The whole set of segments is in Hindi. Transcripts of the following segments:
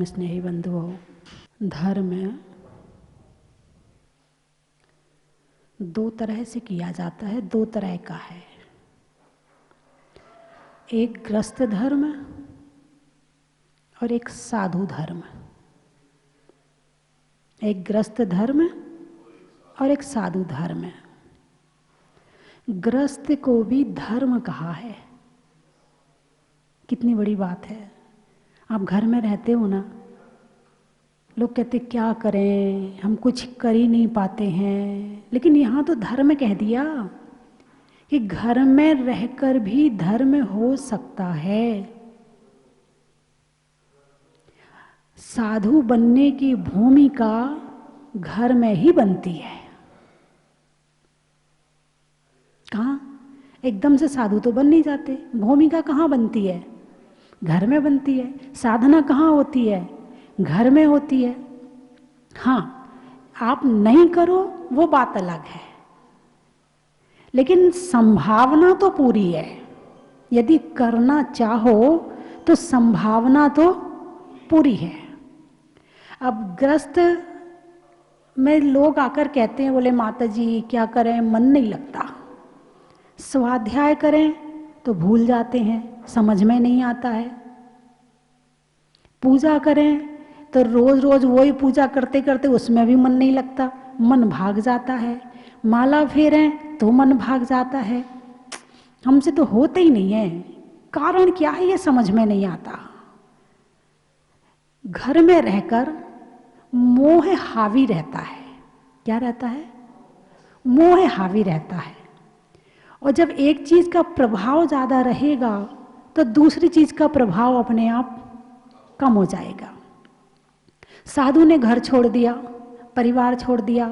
स्नेही बंधुओं, धर्म दो तरह से किया जाता है, दो तरह का है। एक ग्रस्त धर्म और एक साधु धर्म। एक ग्रस्त धर्म और एक साधु धर्म। ग्रस्त को भी धर्म कहा है। कितनी बड़ी बात है। आप घर में रहते हो ना, लोग कहते क्या करें, हम कुछ कर ही नहीं पाते हैं, लेकिन यहाँ तो धर्म कह दिया कि घर में रहकर भी धर्म हो सकता है। साधु बनने की भूमिका घर में ही बनती है। कहाँ? एकदम से साधु तो बन नहीं जाते। भूमिका कहाँ बनती है? घर में बनती है। साधना कहाँ होती है? घर में होती है। हाँ, आप नहीं करो वो बात अलग है, लेकिन संभावना तो पूरी है। यदि करना चाहो तो संभावना तो पूरी है। अब ग्रस्त में लोग आकर कहते हैं, बोले माता जी क्या करें, मन नहीं लगता। स्वाध्याय करें तो भूल जाते हैं, समझ में नहीं आता है। पूजा करें तो रोज रोज वही पूजा करते करते उसमें भी मन नहीं लगता, मन भाग जाता है। माला फेरें तो मन भाग जाता है। हमसे तो होते ही नहीं है। कारण क्या है ये समझ में नहीं आता। घर में रहकर मोह हावी रहता है। क्या रहता है? मोह हावी रहता है। और जब एक चीज का प्रभाव ज्यादा रहेगा तो दूसरी चीज का प्रभाव अपने आप कम हो जाएगा। साधु ने घर छोड़ दिया, परिवार छोड़ दिया,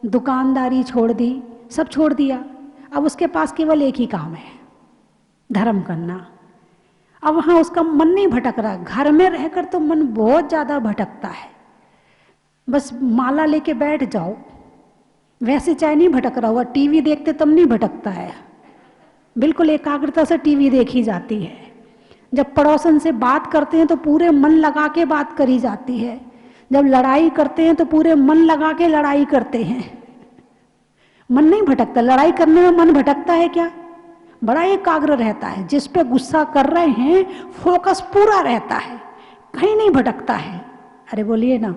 दुकानदारी छोड़ दी, सब छोड़ दिया। अब उसके पास केवल एक ही काम है, धर्म करना। अब वहाँ उसका मन नहीं भटक रहा। घर में रहकर तो मन बहुत ज़्यादा भटकता है। बस माला लेके बैठ जाओ, वैसे चाहे नहीं भटक रहा हुआ। टीवी देखते तब नहीं भटकता है, बिल्कुल एकाग्रता से टीवी देखी जाती है। जब पड़ोसन से बात करते हैं तो पूरे मन लगा के बात करी जाती है। जब लड़ाई करते हैं तो पूरे मन लगा के लड़ाई करते हैं। मन नहीं भटकता। लड़ाई करने में मन भटकता है क्या? बड़ा एकाग्र रहता है। जिस पे गुस्सा कर रहे हैं फोकस पूरा रहता है, कहीं नहीं भटकता है। अरे बोलिए ना,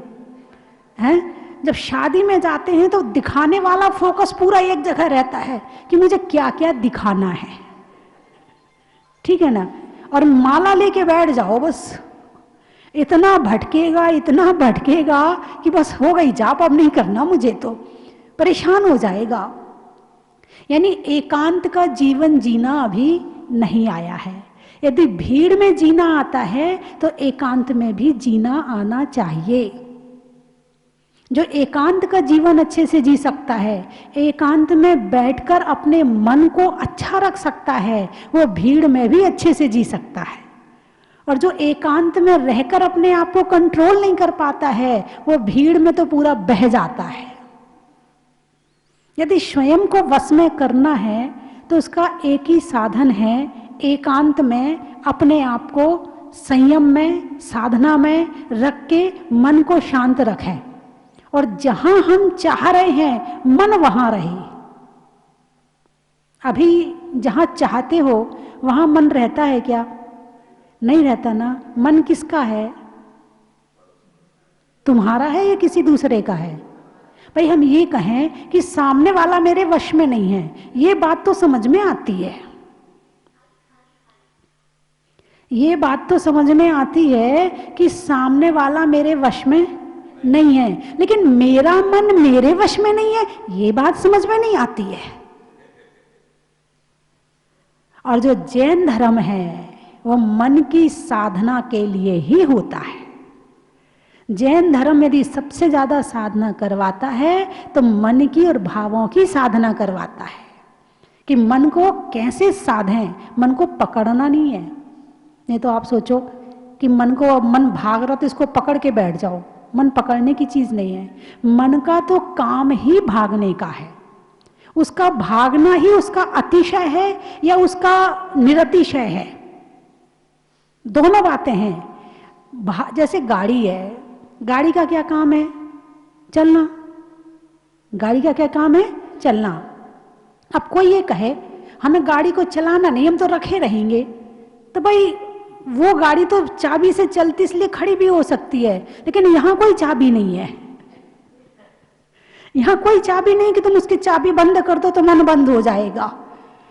हैं? जब शादी में जाते हैं तो दिखाने वाला फोकस पूरा एक जगह रहता है कि मुझे क्या क्या दिखाना है, ठीक है ना। और माला लेके बैठ जाओ, बस इतना भटकेगा कि बस हो गई, जाप अब नहीं करना मुझे, तो परेशान हो जाएगा। यानी एकांत का जीवन जीना अभी नहीं आया है। यदि भीड़ में जीना आता है तो एकांत में भी जीना आना चाहिए। जो एकांत का जीवन अच्छे से जी सकता है, एकांत में बैठकर अपने मन को अच्छा रख सकता है, वो भीड़ में भी अच्छे से जी सकता है। और जो एकांत में रहकर अपने आप को कंट्रोल नहीं कर पाता है, वो भीड़ में तो पूरा बह जाता है। यदि स्वयं को वश में करना है तो उसका एक ही साधन है, एकांत में अपने आप को संयम में, साधना में रख के मन को शांत रखें। और जहां हम चाह रहे हैं मन वहां रहे। अभी जहां चाहते हो वहां मन रहता है क्या? नहीं रहता ना। मन किसका है? तुम्हारा है या किसी दूसरे का है? भाई हम ये कहें कि सामने वाला मेरे वश में नहीं है, ये बात तो समझ में आती है। ये बात तो समझ में आती है कि सामने वाला मेरे वश में नहीं है, लेकिन मेरा मन मेरे वश में नहीं है, ये बात समझ में नहीं आती है। और जो जैन धर्म है वो मन की साधना के लिए ही होता है। जैन धर्म यदि सबसे ज्यादा साधना करवाता है तो मन की और भावों की साधना करवाता है कि मन को कैसे साधें। मन को पकड़ना नहीं है। नहीं तो आप सोचो कि मन भाग रहा तो इसको पकड़ के बैठ जाओ। मन पकड़ने की चीज नहीं है। मन का तो काम ही भागने का है। उसका भागना ही उसका अतिशय है या उसका निरतिशय है, दोनों बातें हैं। जैसे गाड़ी है, गाड़ी का क्या काम है? चलना। गाड़ी का क्या काम है? चलना। अब कोई ये कहे हमें गाड़ी को चलाना नहीं, हम तो रखे रहेंगे, तो भाई वो गाड़ी तो चाबी से चलती इसलिए खड़ी भी हो सकती है, लेकिन यहां कोई चाबी नहीं है। यहां कोई चाबी नहीं कि तुम उसकी चाबी बंद कर दो तो मन बंद हो जाएगा।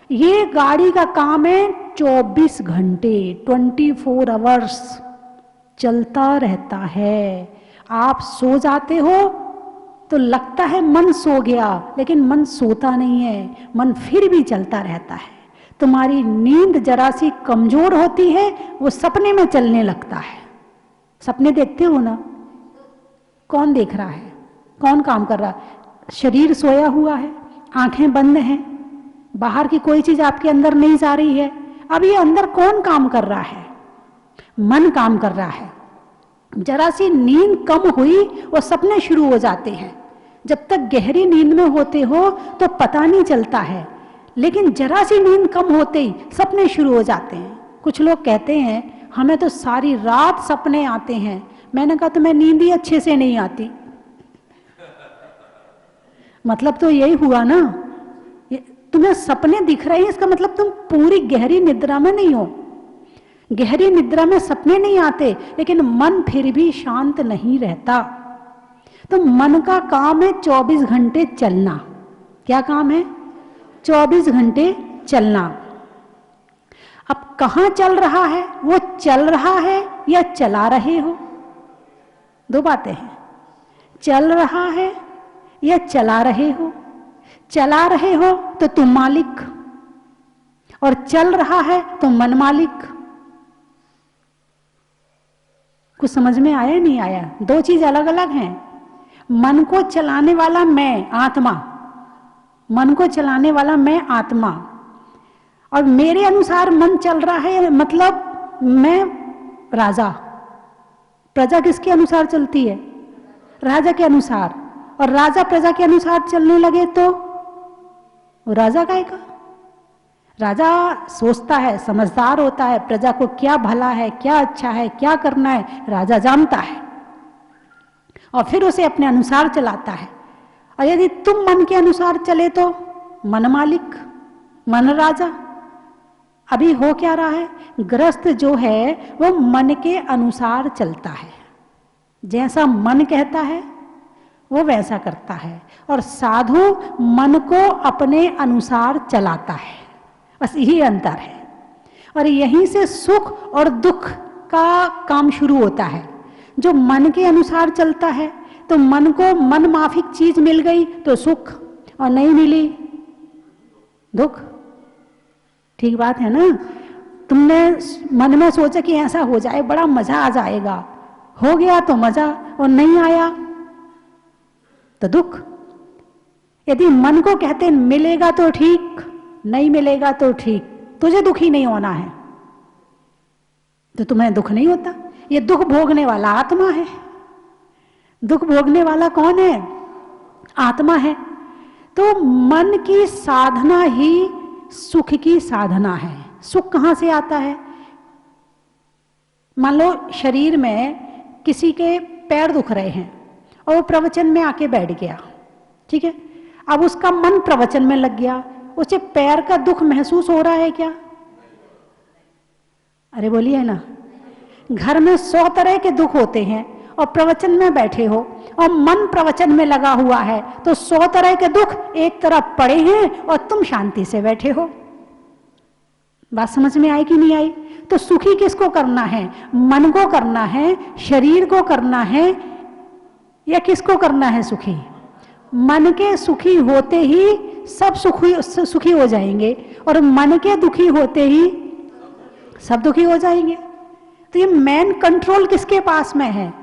ये गाड़ी का काम है 24 घंटे, 24 आवर्स चलता रहता है। आप सो जाते हो तो लगता है मन सो गया, लेकिन मन सोता नहीं है, मन फिर भी चलता रहता है। तुम्हारी नींद जरा सी कमजोर होती है, वो सपने में चलने लगता है। सपने देखते हो ना? कौन देख रहा है? कौन काम कर रहा है? शरीर सोया हुआ है, आंखें बंद हैं, बाहर की कोई चीज आपके अंदर नहीं जा रही है। अब ये अंदर कौन काम कर रहा है? मन काम कर रहा है। जरा सी नींद कम हुई वो सपने शुरू हो जाते हैं। जब तक गहरी नींद में होते हो तो पता नहीं चलता है, लेकिन जरा सी नींद कम होते ही सपने शुरू हो जाते हैं। कुछ लोग कहते हैं हमें तो सारी रात सपने आते हैं। मैंने कहा तुम्हें नींद ही अच्छे से नहीं आती। मतलब तो यही हुआ ना, तुम्हें सपने दिख रहे हैं, इसका मतलब तुम पूरी गहरी निद्रा में नहीं हो। गहरी निद्रा में सपने नहीं आते, लेकिन मन फिर भी शांत नहीं रहता। तो मन का काम है 24 घंटे चलना। क्या काम है? 24 घंटे चलना। अब कहां चल रहा है? वो चल रहा है या चला रहे हो? दो बातें हैं। चल रहा है या चला रहे हो? चला रहे हो तो तुम मालिक, और चल रहा है तो मन मालिक। कुछ समझ में आया नहीं आया? दो चीज अलग अलग हैं। मन को चलाने वाला मैं आत्मा, मन को चलाने वाला मैं आत्मा, और मेरे अनुसार मन चल रहा है, मतलब मैं राजा। प्रजा किसके अनुसार चलती है? राजा के अनुसार। और राजा प्रजा के अनुसार चलने लगे तो वो राजा काहेगा? राजा सोचता है, समझदार होता है, प्रजा को क्या भला है, क्या अच्छा है, क्या करना है, राजा जानता है और फिर उसे अपने अनुसार चलाता है। और यदि तुम मन के अनुसार चले तो मन मालिक, मन राजा। अभी हो क्या रहा है? गृहस्थ जो है वो मन के अनुसार चलता है, जैसा मन कहता है वो वैसा करता है, और साधु मन को अपने अनुसार चलाता है। बस यही अंतर है। और यहीं से सुख और दुख का काम शुरू होता है। जो मन के अनुसार चलता है तो मन को मन माफिक चीज मिल गई तो सुख, और नहीं मिली दुख। ठीक बात है ना? तुमने मन में सोचा कि ऐसा हो जाए, बड़ा मजा आ जाएगा, हो गया तो मजा, और नहीं आया तो दुख। यदि मन को कहते मिलेगा तो ठीक, नहीं मिलेगा तो ठीक, तुझे दुखी नहीं होना है, तो तुम्हें दुख नहीं होता। ये दुख भोगने वाला आत्मा है। दुख भोगने वाला कौन है? आत्मा है। तो मन की साधना ही सुख की साधना है। सुख कहां से आता है? मान लो शरीर में किसी के पैर दुख रहे हैं और वो प्रवचन में आके बैठ गया, ठीक है। अब उसका मन प्रवचन में लग गया, उसे पैर का दुख महसूस हो रहा है क्या? अरे बोलिए ना। घर में 100 तरह के दुख होते हैं और प्रवचन में बैठे हो और मन प्रवचन में लगा हुआ है, तो 100 तरह के दुख एक तरफ पड़े हैं और तुम शांति से बैठे हो। बात समझ में आई कि नहीं आई? तो सुखी किसको करना है? मन को करना है, शरीर को करना है, या किसको करना है सुखी? मन के सुखी होते ही सब सुखी हो जाएंगे, और मन के दुखी होते ही सब दुखी हो जाएंगे। तो ये मेन कंट्रोल किसके पास में है?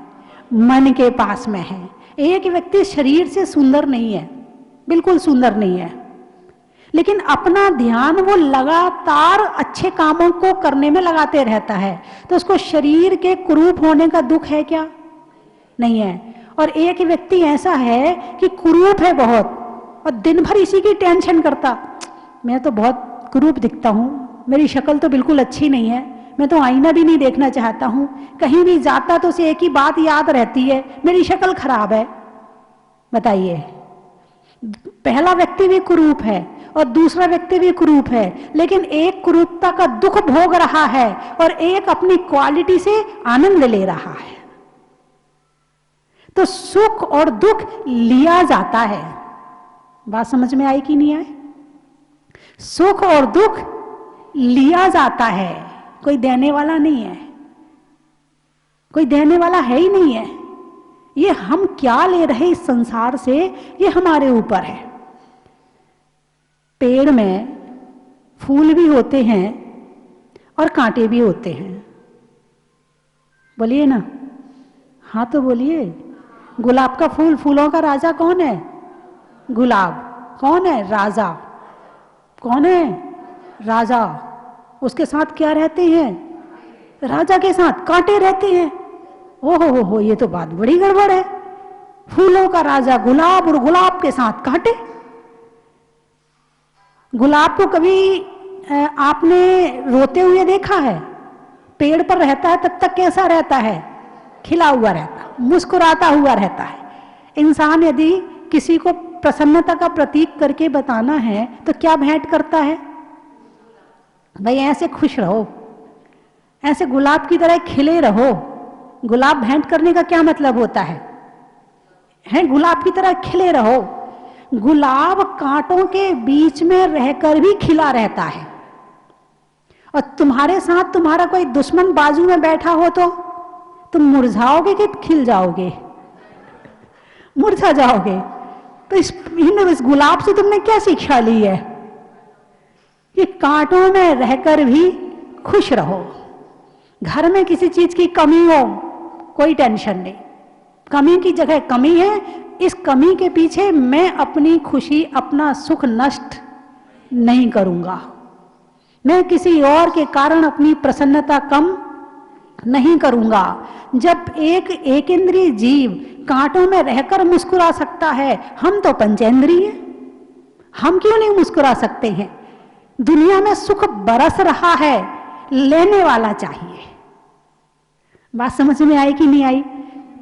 मन के पास में है। एक व्यक्ति शरीर से सुंदर नहीं है, बिल्कुल सुंदर नहीं है, लेकिन अपना ध्यान वो लगातार अच्छे कामों को करने में लगाते रहता है, तो उसको शरीर के कुरूप होने का दुख है क्या? नहीं है। और एक व्यक्ति ऐसा है कि कुरूप है बहुत और दिन भर इसी की टेंशन करता, मैं तो बहुत कुरूप दिखता हूँ, मेरी शक्ल तो बिल्कुल अच्छी नहीं है, मैं तो आईना भी नहीं देखना चाहता हूँ, कहीं भी जाता तो उसे एक ही बात याद रहती है, मेरी शक्ल खराब है। बताइए, पहला व्यक्ति भी कुरूप है और दूसरा व्यक्ति भी कुरूप है, लेकिन एक कुरूपता का दुख भोग रहा है और एक अपनी क्वालिटी से आनंद ले रहा है। तो सुख और दुख लिया जाता है। बात समझ में आई कि नहीं आई? सुख और दुख लिया जाता है, कोई देने वाला नहीं है, कोई देने वाला है ही नहीं है। ये हम क्या ले रहे इस संसार से, ये हमारे ऊपर है। पेड़ में फूल भी होते हैं और कांटे भी होते हैं। बोलिए ना, हाँ तो बोलिए। गुलाब का फूल, फूलों का राजा कौन है? गुलाब। कौन है? राजा। कौन है? राजा। उसके साथ क्या रहते हैं? राजा के साथ कांटे रहते हैं। ओहो हो, ये तो बात बड़ी गड़बड़ है। फूलों का राजा गुलाब और गुलाब के साथ कांटे। गुलाब को कभी आपने रोते हुए देखा है? पेड़ पर रहता है तब तक कैसा रहता है? खिला हुआ रहता, मुस्कुराता हुआ रहता है। इंसान यदि किसी को प्रसन्नता का प्रतीक करके बताना है तो क्या भेंट करता है? भाई ऐसे खुश रहो, ऐसे गुलाब की तरह खिले रहो। गुलाब भेंट करने का क्या मतलब होता है? गुलाब की तरह खिले रहो। गुलाब कांटों के बीच में रहकर भी खिला रहता है। और तुम्हारे साथ तुम्हारा कोई दुश्मन बाजू में बैठा हो तो तुम मुरझाओगे कि खिल जाओगे? मुरझा जाओगे। तो इस गुलाब से तुमने क्या शिक्षा ली है? कि कांटों में रहकर भी खुश रहो। घर में किसी चीज की कमी हो, कोई टेंशन नहीं, कमी की जगह कमी है, इस कमी के पीछे मैं अपनी खुशी, अपना सुख नष्ट नहीं करूंगा। मैं किसी और के कारण अपनी प्रसन्नता कम नहीं करूंगा। जब एक इंद्रिय जीव कांटों में रहकर मुस्कुरा सकता है, हम तो पंचेंद्रिय, हम क्यों नहीं मुस्कुरा सकते हैं? दुनिया में सुख बरस रहा है, लेने वाला चाहिए। बात समझ में आई कि नहीं आई?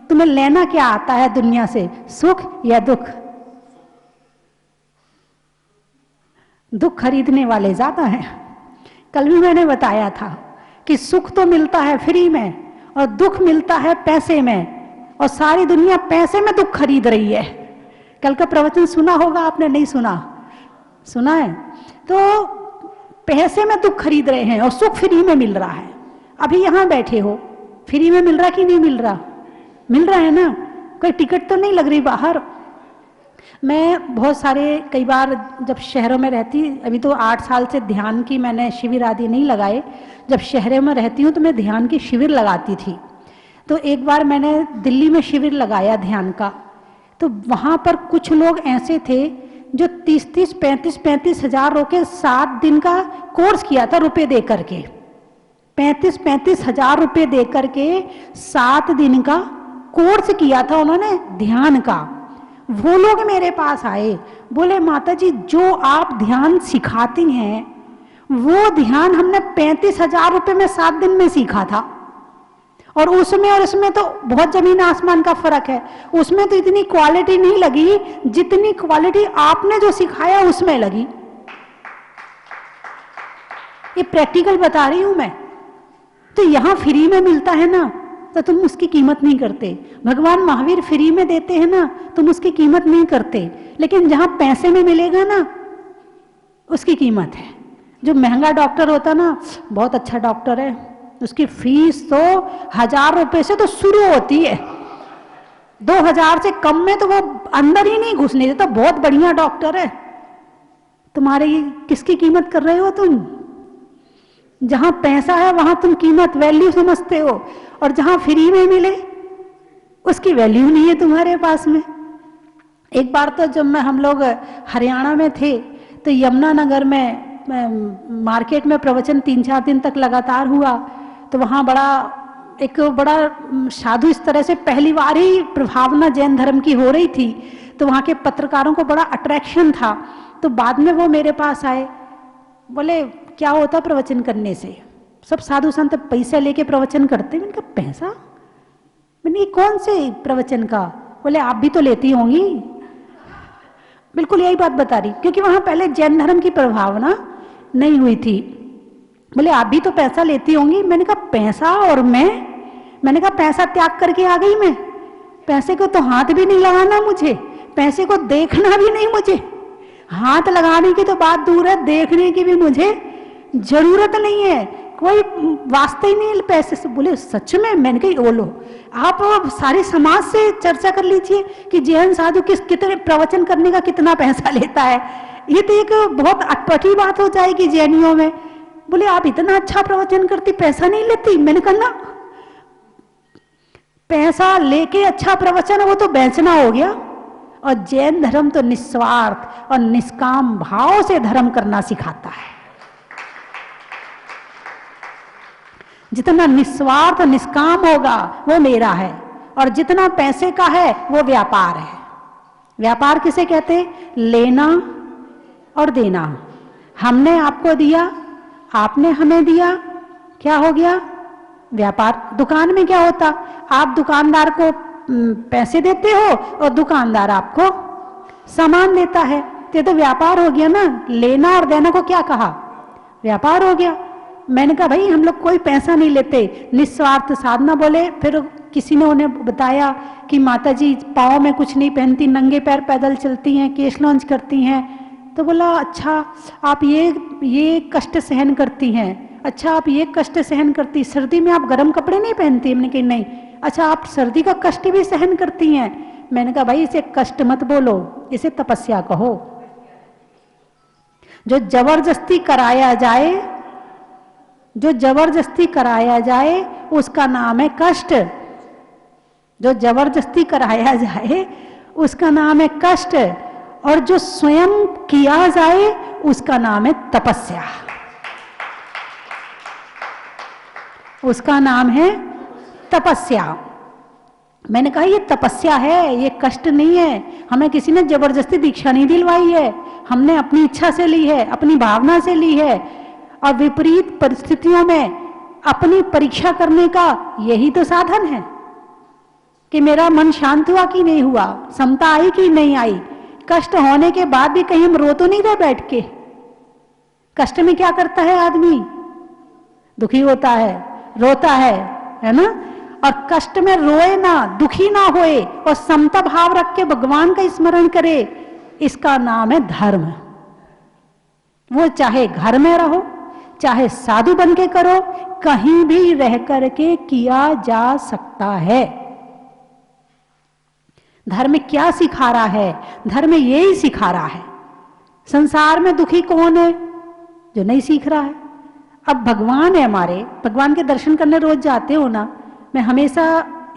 तुम्हें लेना क्या आता है दुनिया से, सुख या दुख? दुख खरीदने वाले ज्यादा हैं। कल भी मैंने बताया था कि सुख तो मिलता है फ्री में और दुख मिलता है पैसे में, और सारी दुनिया पैसे में दुख खरीद रही है। कल का प्रवचन सुना होगा आपने, नहीं सुना? सुना है। तो पैसे में दुख खरीद रहे हैं और सुख फ्री में मिल रहा है। अभी यहां बैठे हो, फ्री में मिल रहा कि नहीं मिल रहा? मिल रहा है ना, कोई टिकट तो नहीं लग रही बाहर। मैं बहुत सारे, कई बार जब शहरों में रहती, अभी तो 8 साल से ध्यान की मैंने शिविर आदि नहीं लगाए, जब शहरों में रहती हूँ तो मैं ध्यान की शिविर लगाती थी। तो एक बार मैंने दिल्ली में शिविर लगाया ध्यान का, तो वहाँ पर कुछ लोग ऐसे थे जो 30-30, 35-35 हजार रुपये 7 दिन का कोर्स किया था, रुपए दे करके 35-35 हजार रुपये दे करके 7 दिन का कोर्स किया था उन्होंने ध्यान का। वो लोग मेरे पास आए, बोले माता जी जो आप ध्यान सिखाती हैं वो ध्यान हमने 35 हजार रुपये में 7 दिन में सीखा था, और उसमें और इसमें तो बहुत जमीन आसमान का फर्क है। उसमें तो इतनी क्वालिटी नहीं लगी जितनी क्वालिटी आपने जो सिखाया उसमें लगी। ये प्रैक्टिकल बता रही हूं मैं। तो यहां फ्री में मिलता है ना, तो तुम उसकी कीमत नहीं करते। भगवान महावीर फ्री में देते हैं ना, तुम उसकी कीमत नहीं करते। लेकिन जहां पैसे में मिलेगा ना, उसकी कीमत है। जो महंगा डॉक्टर होता ना, बहुत अच्छा डॉक्टर है, उसकी फीस तो 1000 रुपए से तो शुरू होती है, 2000 से कम में तो वो अंदर ही नहीं घुसने देता। बहुत बढ़िया डॉक्टर है। तुम्हारी किसकी कीमत कर रहे हो तुम? जहां पैसा है वहां तुम कीमत, वैल्यू समझते हो, और जहां फ्री में मिले उसकी वैल्यू नहीं है तुम्हारे पास में। एक बार तो जब हम लोग हरियाणा में थे तो यमुनानगर में मार्केट में प्रवचन 3-4 दिन तक लगातार हुआ। तो वहाँ एक बड़ा साधु इस तरह से पहली बार ही प्रभावना जैन धर्म की हो रही थी, तो वहाँ के पत्रकारों को बड़ा अट्रैक्शन था। तो बाद में वो मेरे पास आए, बोले क्या होता प्रवचन करने से? सब साधु संत पैसा लेके प्रवचन करते। मैंने कहा पैसा? मैंने ये कौन से प्रवचन का? बोले आप भी तो लेती होंगी। बिल्कुल यही बात बता रही, क्योंकि वहां पहले जैन धर्म की प्रभावना नहीं हुई थी। बोले आप भी तो पैसा लेती होंगी। मैंने कहा पैसा और मैंने कहा पैसा त्याग करके आ गई मैं। पैसे को तो हाथ भी नहीं लगाना मुझे, पैसे को देखना भी नहीं मुझे। हाथ लगाने की तो बात दूर है, देखने की भी मुझे जरूरत नहीं है, कोई वास्ता ही नहीं पैसे से। बोले सच में? मैंने कही बोलो आप सारे समाज से चर्चा कर लीजिए कि जैन साधु कितने प्रवचन करने का कितना पैसा लेता है। ये तो एक बहुत अटपटी बात हो जाएगी जैनियों में। बोले आप इतना अच्छा प्रवचन करती, पैसा नहीं लेती? मैंने कहा ना, पैसा लेके अच्छा प्रवचन वो तो बेचना हो गया, और जैन धर्म तो निस्वार्थ और निष्काम भाव से धर्म करना सिखाता है। जितना निस्वार्थ निष्काम होगा वो मेरा है, और जितना पैसे का है वो व्यापार है। व्यापार किसे कहते हैं? लेना और देना। हमने आपको दिया, आपने हमें दिया, क्या हो गया? व्यापार। दुकान में क्या होता? आप दुकानदार को पैसे देते हो और दुकानदार आपको सामान देता है, तो व्यापार हो गया ना। लेना और देना को क्या कहा? व्यापार हो गया। मैंने कहा भाई हम लोग कोई पैसा नहीं लेते, निस्वार्थ साधना। बोले फिर किसी ने उन्हें बताया कि माता जी पाँव में कुछ नहीं पहनती, नंगे पैर पैदल चलती हैं, केश लॉन्च करती हैं। तो बोला अच्छा आप ये कष्ट सहन करती हैं, अच्छा आप ये कष्ट सहन करती, सर्दी में आप गर्म कपड़े नहीं पहनती? मैंने कहा नहीं। अच्छा आप सर्दी का कष्ट भी सहन करती हैं? मैंने कहा भाई इसे कष्ट मत बोलो, इसे तपस्या कहो। जो जबरदस्ती कराया जाए, जो जबरदस्ती कराया जाए उसका नाम है कष्ट। जो जबरदस्ती कराया जाए उसका नाम है कष्ट, और जो स्वयं किया जाए उसका नाम है तपस्या। उसका नाम है तपस्या। मैंने कहा ये तपस्या है, ये कष्ट नहीं है। हमें किसी ने जबरदस्ती दीक्षा नहीं दिलवाई है, हमने अपनी इच्छा से ली है, अपनी भावना से ली है। और विपरीत परिस्थितियों में अपनी परीक्षा करने का यही तो साधन है कि मेरा मन शांत हुआ कि नहीं हुआ, समता आई कि नहीं आई। कष्ट होने के बाद भी कहीं हम रो तो नहीं रहे बैठ के। कष्ट में क्या करता है आदमी? दुखी होता है, रोता है ना। और कष्ट में रोए ना, दुखी ना होए और समता भाव रख के भगवान का स्मरण करे, इसका नाम है धर्म। वो चाहे घर में रहो, चाहे साधु बन के करो, कहीं भी रह करके किया जा सकता है। धर्म क्या सिखा रहा है? धर्म यही सिखा रहा है। संसार में दुखी कौन है? जो नहीं सीख रहा है। अब भगवान है हमारे, भगवान के दर्शन करने रोज जाते हो ना। मैं हमेशा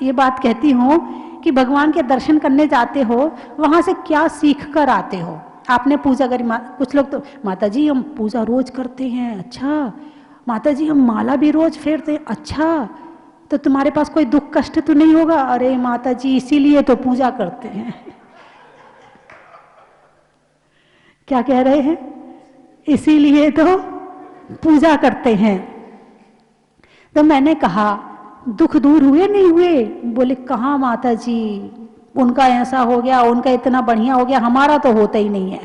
ये बात कहती हूँ कि भगवान के दर्शन करने जाते हो, वहां से क्या सीख कर आते हो? आपने पूजा करी, कुछ लोग तो माता जी हम पूजा रोज करते हैं। अच्छा माता जी हम माला भी रोज फेरते हैं। अच्छा तो तुम्हारे पास कोई दुख कष्ट तो नहीं होगा? अरे माता जी इसीलिए तो पूजा करते हैं। क्या कह रहे हैं? इसीलिए तो पूजा करते हैं। तो मैंने कहा दुख दूर हुए नहीं हुए? बोले कहाँ माता जी, उनका ऐसा हो गया, उनका इतना बढ़िया हो गया, हमारा तो होता ही नहीं है।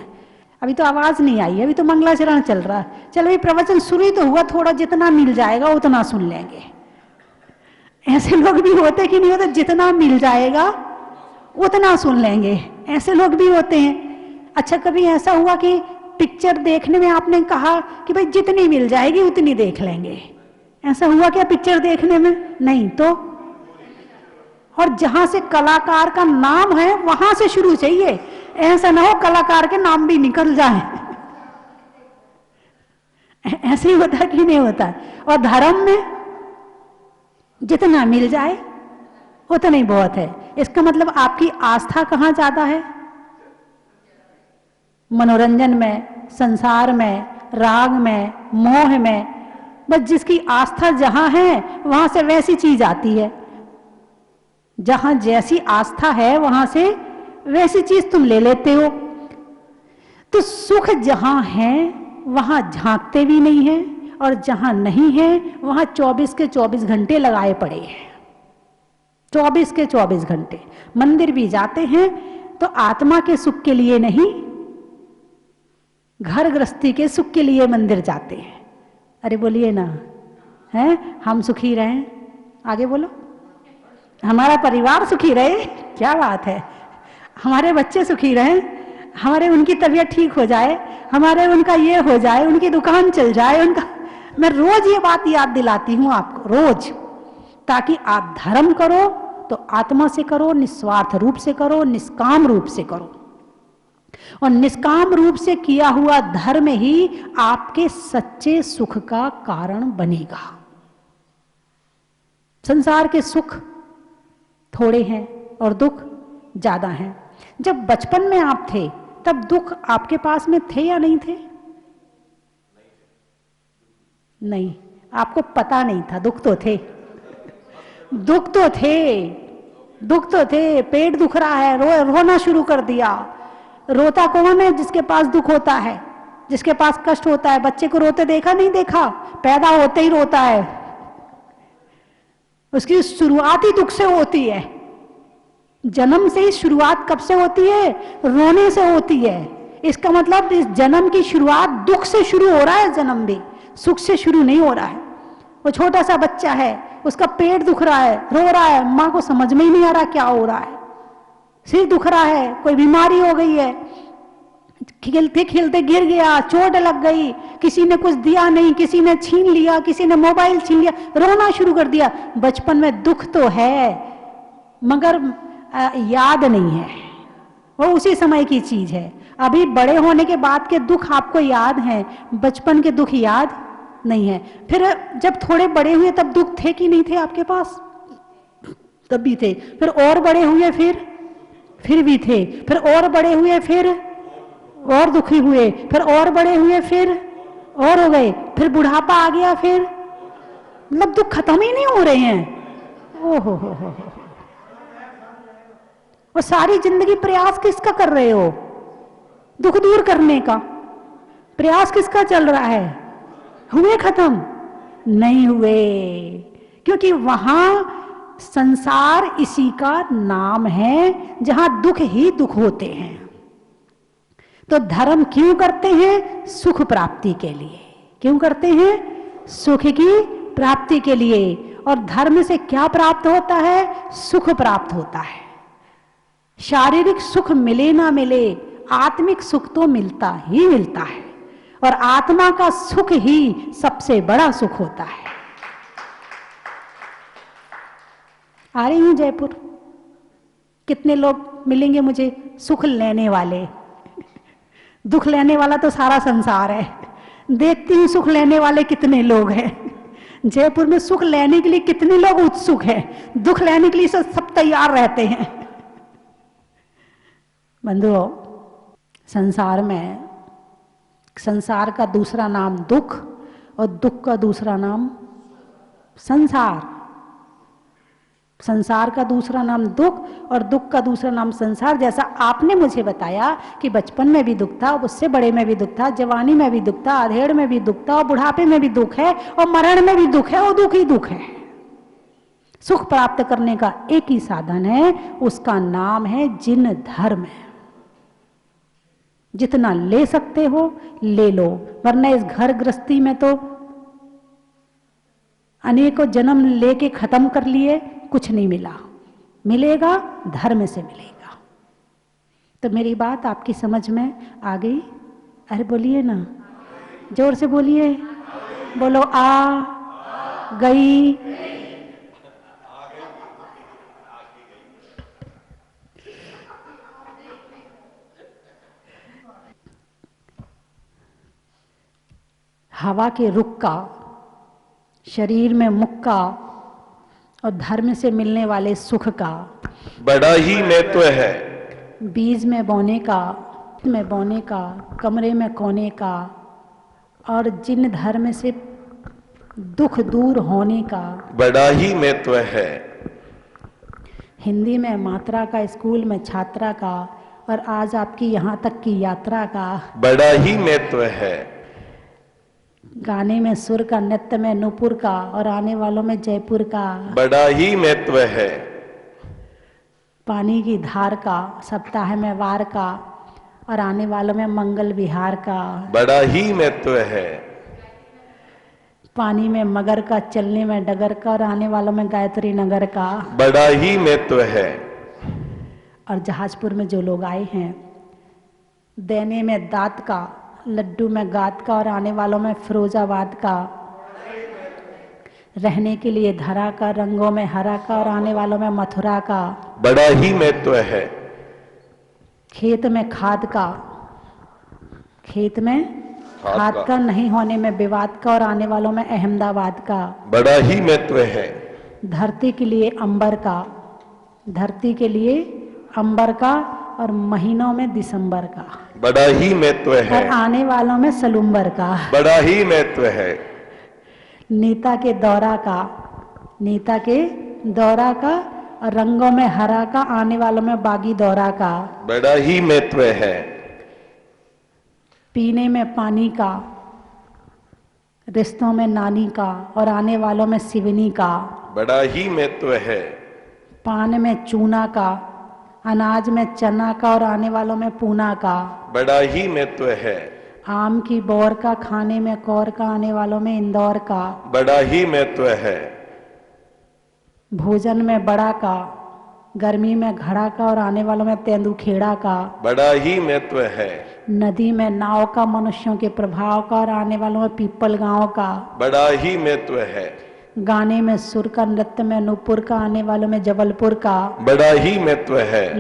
अभी तो आवाज नहीं आई, अभी तो मंगलाचरण चल रहा है। चलो ये प्रवचन शुरू ही तो हुआ, थोड़ा जितना मिल जाएगा उतना सुन लेंगे। ऐसे लोग भी होते कि नहीं होते? जितना मिल जाएगा उतना सुन लेंगे, ऐसे लोग भी होते हैं। अच्छा कभी ऐसा हुआ कि पिक्चर देखने में आपने कहा कि भाई जितनी मिल जाएगी उतनी देख लेंगे? ऐसा हुआ क्या पिक्चर देखने में? नहीं तो। और जहां से कलाकार का नाम है वहां से शुरू चाहिए, ऐसा ना हो कलाकार के नाम भी निकल जाए। ऐसे ही होता कि नहीं होता? और धर्म में जितना मिल जाए उतना ही बहुत है। इसका मतलब आपकी आस्था कहाँ ज्यादा है? मनोरंजन में, संसार में, राग में, मोह में। बस जिसकी आस्था जहां है वहां से वैसी चीज आती है। जहां जैसी आस्था है वहां से वैसी चीज तुम ले लेते हो। तो सुख जहां है वहां झांकते भी नहीं है और जहां नहीं है वहां 24 के 24 घंटे लगाए पड़े हैं। 24 के 24 घंटे मंदिर भी जाते हैं तो आत्मा के सुख के लिए नहीं, घर गृहस्थी के सुख के लिए मंदिर जाते हैं। अरे बोलिए ना, हैं हम सुखी रहें, आगे बोलो, हमारा परिवार सुखी रहे, क्या बात है, हमारे बच्चे सुखी रहें, हमारे उनकी तबीयत ठीक हो जाए, हमारे उनका ये हो जाए, उनकी दुकान चल जाए, उनका, मैं रोज ये बात याद दिलाती हूं आपको, रोज, ताकि आप धर्म करो तो आत्मा से करो, निस्वार्थ रूप से करो, निष्काम रूप से करो, और निष्काम रूप से किया हुआ धर्म ही आपके सच्चे सुख का कारण बनेगा। संसार के सुख थोड़े हैं और दुख ज्यादा हैं। जब बचपन में आप थे तब दुख आपके पास में थे या नहीं थे? नहीं, आपको पता नहीं था, दुख तो थे, दुख तो थे, दुख तो थे। पेट दुख रहा है, रोना शुरू कर दिया। रोता कौन है? जिसके पास दुख होता है, जिसके पास कष्ट होता है। बच्चे को रोते देखा नहीं देखा? पैदा होते ही रोता है, उसकी शुरुआत ही दुख से होती है। जन्म से ही शुरुआत कब से होती है? रोने से होती है। इसका मतलब इस जन्म की शुरुआत दुख से शुरू हो रहा है, जन्म भी सुख से शुरू नहीं हो रहा है। वो छोटा सा बच्चा है, उसका पेट दुख रहा है, रो रहा है, माँ को समझ में ही नहीं आ रहा क्या हो रहा है, सिर दुख रहा है, कोई बीमारी हो गई है, खेलते खेलते गिर गया, चोट लग गई, किसी ने कुछ दिया नहीं, किसी ने छीन लिया, किसी ने मोबाइल छीन लिया, रोना शुरू कर दिया। बचपन में दुख तो है मगर याद नहीं है, वो उसी समय की चीज है। अभी बड़े होने के बाद के दुख आपको याद हैं, बचपन के दुख याद नहीं है। फिर जब थोड़े बड़े हुए तब दुख थे कि नहीं थे आपके पास? तब भी थे। फिर और बड़े हुए, फिर भी थे। फिर और बड़े हुए, फिर और दुखी हुए, फिर और बड़े हुए, फिर और हो गए, फिर बुढ़ापा आ गया, फिर मतलब दुख खत्म ही नहीं हो रहे हैं। ओहो हो। वो सारी जिंदगी प्रयास किसका कर रहे हो? दुख दूर करने का प्रयास किसका चल रहा है? हुए खत्म? नहीं हुए, क्योंकि वहां संसार इसी का नाम है जहां दुख ही दुख होते हैं। तो धर्म क्यों करते हैं? सुख प्राप्ति के लिए। क्यों करते हैं? सुख की प्राप्ति के लिए। और धर्म से क्या प्राप्त होता है? सुख प्राप्त होता है। शारीरिक सुख मिले ना मिले, आत्मिक सुख तो मिलता ही मिलता है, और आत्मा का सुख ही सबसे बड़ा सुख होता है। आ रही हूं जयपुर, कितने लोग मिलेंगे मुझे सुख लेने वाले? दुख लेने वाला तो सारा संसार है, देखती हूं सुख लेने वाले कितने लोग हैं। जयपुर में सुख लेने के लिए कितने लोग उत्सुक हैं, दुख लेने के लिए सब तैयार रहते हैं। बंधुओं, संसार में, संसार का दूसरा नाम दुख और दुख का दूसरा नाम संसार। संसार का दूसरा नाम दुख और दुख का दूसरा नाम संसार। जैसा आपने मुझे बताया कि बचपन में भी दुख था, उससे बड़े में भी दुख था, जवानी में भी दुख था, अधेड़ में भी दुख था, और बुढ़ापे में भी दुख है, और मरण में भी दुख है, और दुख ही दुख है। सुख प्राप्त करने का एक ही साधन है, उसका नाम है जिन धर्म। जितना ले सकते हो ले लो, वरना इस घर गृहस्थी में तो अनेकों जन्म लेके खत्म कर लिए, कुछ नहीं मिला। मिलेगा धर्म से मिलेगा। तो मेरी बात आपकी समझ में आ गई? अरे बोलिए ना, जोर से बोलिए, बोलो आ गई। हवा के रुख का, शरीर में मुक्का और धर्म से मिलने वाले सुख का बड़ा ही महत्व है। बीज में बोने का, कमरे में कोने का, और जिन धर्म से दुख दूर होने का बड़ा ही महत्व है। हिंदी में मात्रा का, स्कूल में छात्रा का, और आज आपकी यहाँ तक की यात्रा का बड़ा ही महत्व है। गाने में सुर का, नृत्य में नूपुर का और आने वालों में जयपुर का। बड़ा ही महत्व है। पानी की धार का, सप्ताह में वार का और आने वालों में मंगल विहार का। बड़ा ही महत्व है। पानी में मगर का, चलने में डगर का और आने वालों में गायत्री नगर का। बड़ा ही महत्व है। और जहाजपुर में जो लोग आए हैं, देने में दात का, लड्डू में गात का और आने वालों में फिरोजाबाद का। रहने के लिए धरा का, रंगों में हरा का और आने वालों में मथुरा का। बड़ा ही महत्व है। खेत में खाद का, खेत में खाद का नहीं होने में विवाद का और आने वालों में अहमदाबाद का। बड़ा ही महत्व है। धरती के लिए अंबर का, धरती के लिए अंबर का और महीनों में दिसंबर का। बड़ा ही महत्व है। और आने वालों में सलूम्बर का। बड़ा ही महत्व है। नेता के दौरा का, नेता के दौरा का और रंगों में हरा का, आने वालों में बागी दौरा का। बड़ा ही महत्व है। पीने में पानी का, रिश्तों में नानी का और आने वालों में सिवनी का। बड़ा ही महत्व है। पान में चूना का, अनाज में चना का और आने वालों में पूना का। बड़ा ही महत्व है। आम की बोर का, खाने में कौर का, आने वालों में इंदौर का। बड़ा ही महत्व है। भोजन में बड़ा का, गर्मी में घड़ा का और आने वालों में तेंदुखेड़ा का। बड़ा ही महत्व है। नदी में नाव का, मनुष्यों के प्रभाव का और आने वालों में पीपल गांव का। बड़ा ही महत्व है। गाने में सुर का, नृत्य में नूपुर का, आने वालों में जबलपुर का। बड़ा ही महत्व है।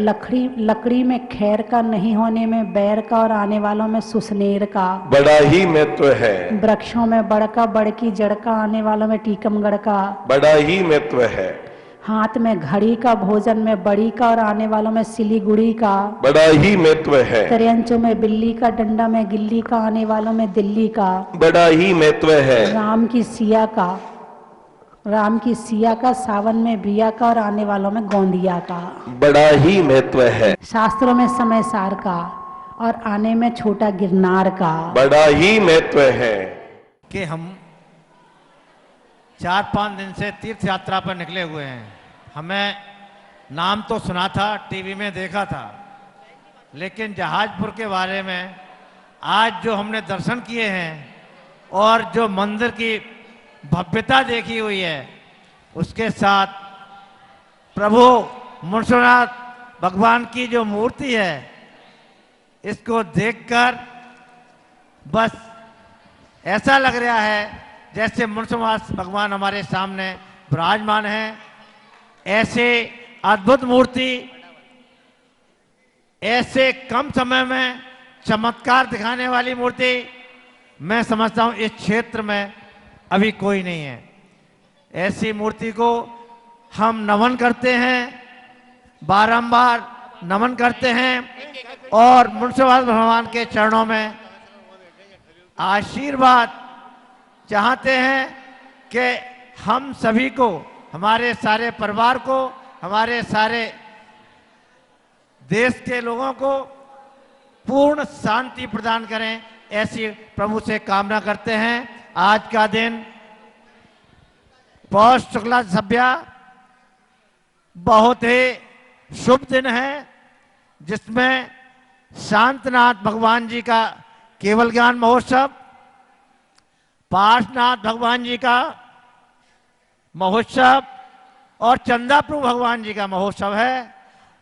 लकड़ी में खैर का, नहीं होने में बैर का और आने वालों में सुसनेर का। बड़ा ही महत्व है। वृक्षों में बड़का, बड़की जड़ का, आने वालों में टीकमगढ़ का। बड़ा ही महत्व है। हाथ में घड़ी का, भोजन में बड़ी का और आने वालों में सिलीगुड़ी का। बड़ा ही महत्व है। त्रियंचों में बिल्ली का, डंडा में गिल्ली का, आने वालों में दिल्ली का। बड़ा ही महत्व है। राम की सिया का, राम की सिया का, सावन में बिया का और आने वालों में गोंदिया का। बड़ा ही महत्व है। शास्त्रों में समय सार का और आने में छोटा गिरनार का। बड़ा ही महत्व है। कि हम 4-5 दिन से तीर्थ यात्रा पर निकले हुए हैं। हमें नाम तो सुना था, टीवी में देखा था, लेकिन जहाजपुर के बारे में आज जो हमने दर्शन किए हैं और जो मंदिर की भव्यता देखी हुई है, उसके साथ प्रभु मुंशीनाथ भगवान की जो मूर्ति है, इसको देखकर बस ऐसा लग रहा है जैसे मुंशीनाथ भगवान हमारे सामने विराजमान हैं। ऐसे अद्भुत मूर्ति, ऐसे कम समय में चमत्कार दिखाने वाली मूर्ति मैं समझता हूं इस क्षेत्र में अभी कोई नहीं है। ऐसी मूर्ति को हम नमन करते हैं, बारंबार नमन करते हैं और मुंशीनाथ भगवान के चरणों में आशीर्वाद चाहते हैं कि हम सभी को, हमारे सारे परिवार को, हमारे सारे देश के लोगों को पूर्ण शांति प्रदान करें, ऐसी प्रभु से कामना करते हैं। आज का दिन पौष शुक्ला सभ्या बहुत ही शुभ दिन है, जिसमें शांतनाथ भगवान जी का केवल ज्ञान महोत्सव, पार्श्वनाथ भगवान जी का महोत्सव और चंदा प्रभु भगवान जी का महोत्सव है।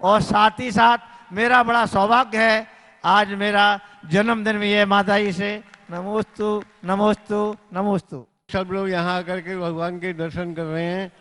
और साथ ही साथ मेरा बड़ा सौभाग्य है, आज मेरा जन्मदिन भी है। माता जी से नमोस्तु नमोस्तु नमोस्तु। सब लोग यहाँ आकर के भगवान के दर्शन कर रहे हैं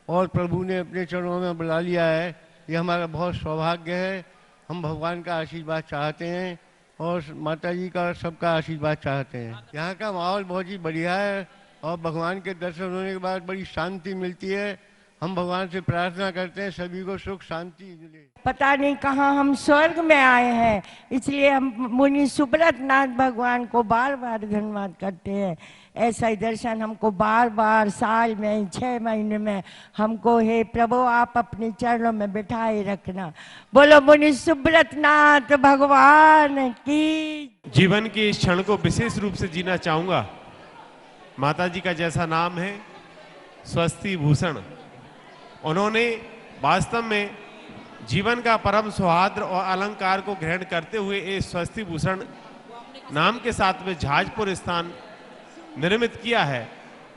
और प्रभु ने अपने चरणों में बुला लिया है, ये हमारा बहुत सौभाग्य है। हम भगवान का आशीर्वाद चाहते हैं और माता जी का सबका आशीर्वाद चाहते हैं। यहाँ का माहौल बहुत ही बढ़िया है और भगवान के दर्शन होने के बाद बड़ी शांति मिलती है। हम भगवान से प्रार्थना करते हैं सभी को सुख शांति मिले। पता नहीं कहाँ हम स्वर्ग में आए हैं, इसलिए हम मुनि सुब्रत नाथ भगवान को बार बार धन्यवाद करते हैं। ऐसा ही दर्शन हमको बार बार साल में 6 महीने में हमको हे प्रभु आप अपने चरणों में बिठाए रखना। बोलो मुनि सुब्रत नाथ भगवान की। जीवन के इस क्षण को विशेष रूप से जीना चाहूँगा माता जी का जैसा नाम है स्वस्ति भूषण, उन्होंने वास्तव में जीवन का परम सौहार्द और अलंकार को ग्रहण करते हुए इस स्वस्ति भूषण नाम के साथ में जहाजपुर स्थान निर्मित किया है।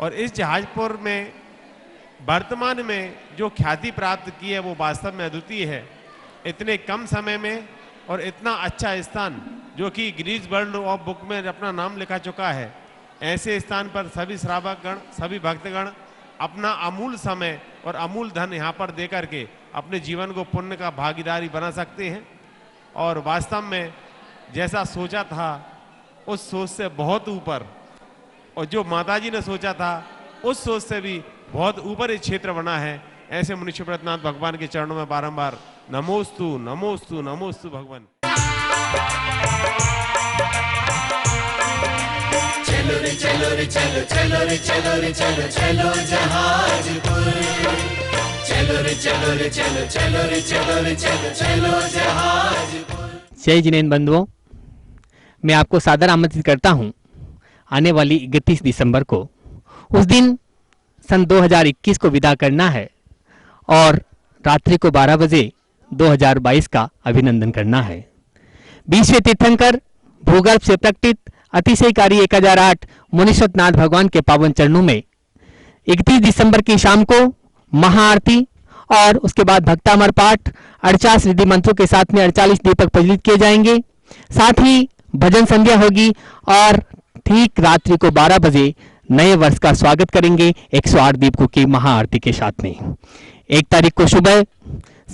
और इस जहाजपुर में वर्तमान में जो ख्याति प्राप्त की है वो वास्तव में अद्वितीय है। इतने कम समय में और इतना अच्छा स्थान जो कि गिनीज वर्ल्ड ऑफ बुक में अपना नाम लिखा चुका है, ऐसे स्थान पर सभी श्रावकगण, सभी भक्तगण अपना अमूल समय और अमूल धन यहाँ पर दे करके अपने जीवन को पुण्य का भागीदारी बना सकते हैं। और वास्तव में जैसा सोचा था उस सोच से बहुत ऊपर, और जो माताजी ने सोचा था उस सोच से भी बहुत ऊपर ये क्षेत्र बना है। ऐसे मुनि शिवव्रतनाथ भगवान के चरणों में बारंबार नमोस्तु नमोस्तु नमोस्तु भगवान। चलो रे चलो रे चलो, चलो रे चलो रे चलो, चलो जहाजपुर। चलो रे चलो रे चलो, चलो रे चलो रे चलो, चलो जहाजपुर। जय जिनेंद्र बंधुओं, मैं आपको सादर आमंत्रित करता हूं आने वाली 31 दिसंबर को। उस दिन सन 2021 को विदा करना है और रात्रि को 12 बजे 2022 का अभिनंदन करना है। 20वें तीर्थंकर भूगर्भ से प्रकटित अतिशयकारी 1008 मुनीश्वरनाथ भगवान के पावन चरणों में 31 दिसंबर की शाम को महाआरती और उसके बाद भक्तामर पाठ 48 रिद्धि मंत्रों के साथ में 48 दीपक प्रज्वलित किए जाएंगे। साथ ही भजन संध्या होगी और ठीक रात्रि को 12 बजे नए वर्ष का स्वागत करेंगे 108 दीपकों की महाआरती के साथ में। 1 तारीख को सुबह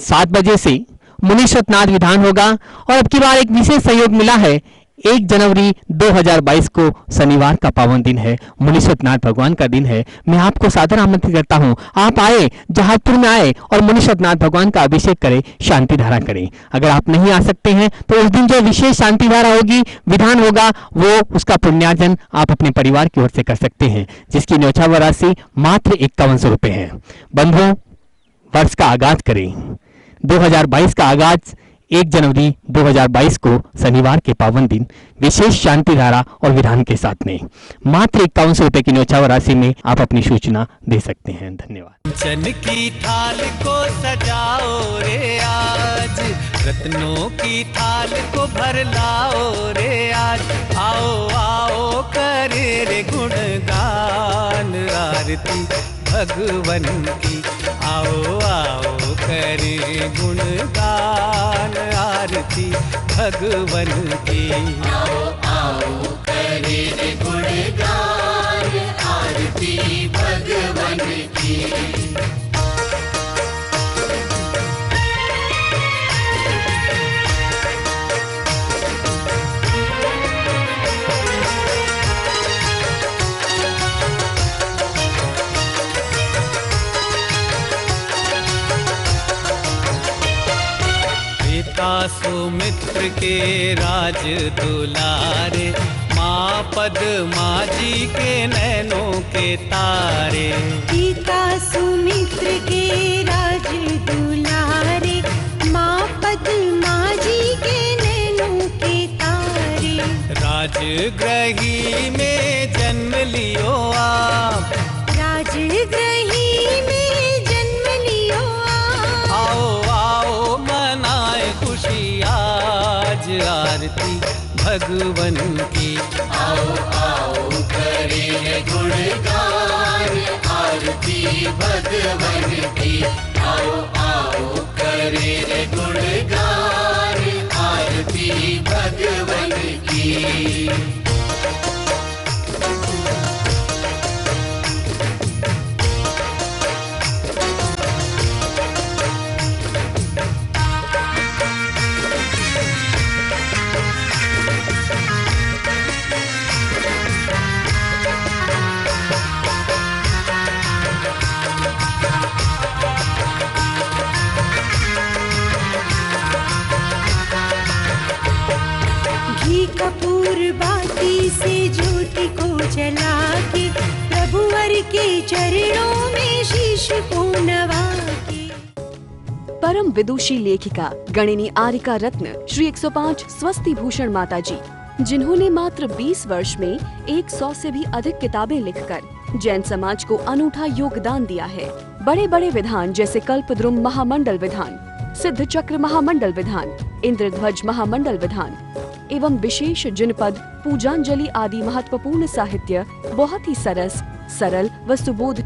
7 बजे से मुनीश्वरनाथ विधान होगा और अब की बार एक विशेष सहयोग मिला है। 1 जनवरी 2022 को शनिवार का पावन दिन है, मुनीश्वरनाथ भगवान का दिन है। मैं आपको सादर आमंत्रित करता हूं, आप आए, जहाजपुर में आए और मुनीश्वरनाथ भगवान का अभिषेक करें, शांति धारा करें। अगर आप नहीं आ सकते हैं तो उस दिन जो विशेष शांति धारा होगी, विधान होगा, वो उसका पुण्यार्जन आप अपने परिवार की ओर से कर सकते हैं, जिसकी न्यौछावर राशि मात्र 5100 रुपये है। बंधुओं, वर्ष का आगाज करें। 2022 का आगाज 1 जनवरी 2022 को शनिवार के पावन दिन विशेष शांति धारा और विधान के साथ में मात्र 5100 रुपये की न्यौछावर राशि में आप अपनी सूचना दे सकते हैं। धन्यवाद। चन की थाल को सजाओ रे आज, रत्नों की थाल को भर लाओ रे आज। आओ आओ करे रे गुणगान आरती भगवन की। आओ आओ करे गुणगान आरती भगवन की। आओ आओ करे रे गुणगान आरती भगवन की। सुमित्र के राज दुलारे, माँ पद्मा जी के नैनों के तारे। पिता सुमित्र के राज दुलारे, माँ पद्मा जी के नैनों के तारे। राजगृही में जन्म लियो आप, राजगृही में जन्म लियो आप। आओ आओ मनाए खुशी आज आरती भगवन की। आओ आओ करे गुणगान आरती भगवन की। आओ आओ करे गुणगान आरती भगवन की। कपूर बाती से ज्योति को जला के, प्रभुवर के चरणों में शीश को नवा के। परम विदुषी लेखिका गणिनी आरिका रत्न श्री 105 स्वस्ति भूषण माताजी जिन्होंने मात्र 20 वर्ष में 100 से भी अधिक किताबें लिखकर जैन समाज को अनूठा योगदान दिया है। बड़े बड़े विधान जैसे कल्पद्रुम महामंडल विधान, सिद्ध चक्र महामंडल विधान, इंद्रध्वज महामंडल विधान एवं विशेष जिनपद, पूजांजलि आदि महत्वपूर्ण साहित्य बहुत ही सरस, सरल व सुबोध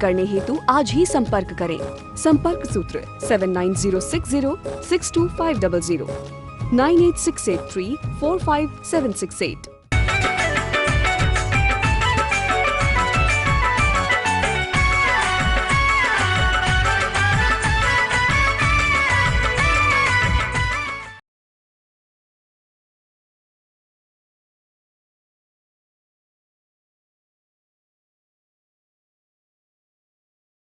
करने हेतु आज ही संपर्क करें। संपर्क सूत्र 7906062500 98683456768।